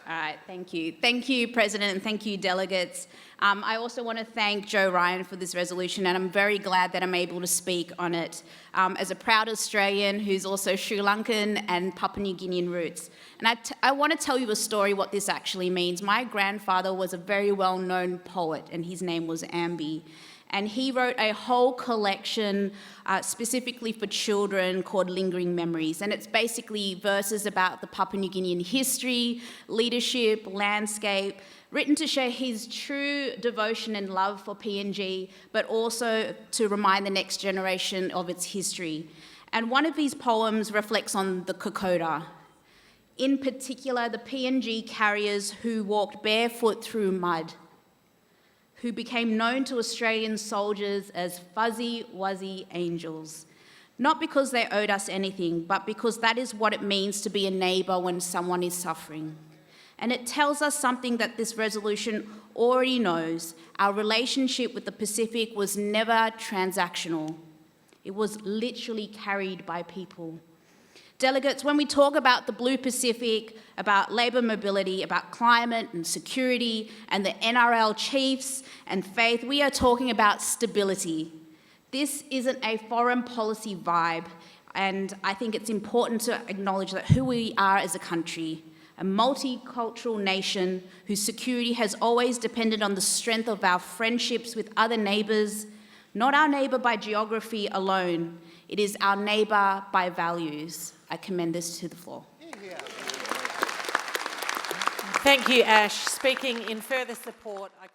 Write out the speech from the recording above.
All right, thank you. Thank you, President, and thank you, delegates. I also want to thank Joe Ryan for this resolution, and I'm very glad that I'm able to speak on it as a proud Australian who's also Sri Lankan and Papua New Guinean roots. And I want to tell you a story what this actually means. My grandfather was a very well-known poet, and his name was Ambi. And he wrote a whole collection specifically for children called Lingering Memories. And it's basically verses about the Papua New Guinean history, leadership, landscape, written to show his true devotion and love for PNG, but also to remind the next generation of its history. And one of these poems reflects on the Kokoda. In particular, the PNG carriers who walked barefoot through mud, who became known to Australian soldiers as fuzzy, wuzzy angels. Not because they owed us anything, but because that is what it means to be a neighbour when someone is suffering. And it tells us something that this resolution already knows. Our relationship with the Pacific was never transactional. It was literally carried by people. Delegates, when we talk about the Blue Pacific, about labour mobility, about climate and security, and the NRL chiefs and faith, we are talking about stability. This isn't a foreign policy vibe, and I think it's important to acknowledge that who we are as a country, a multicultural nation whose security has always depended on the strength of our friendships with other neighbours, not our neighbour by geography alone. It is our neighbour by values. I commend this to the floor. Thank you, Ash. Speaking in further support.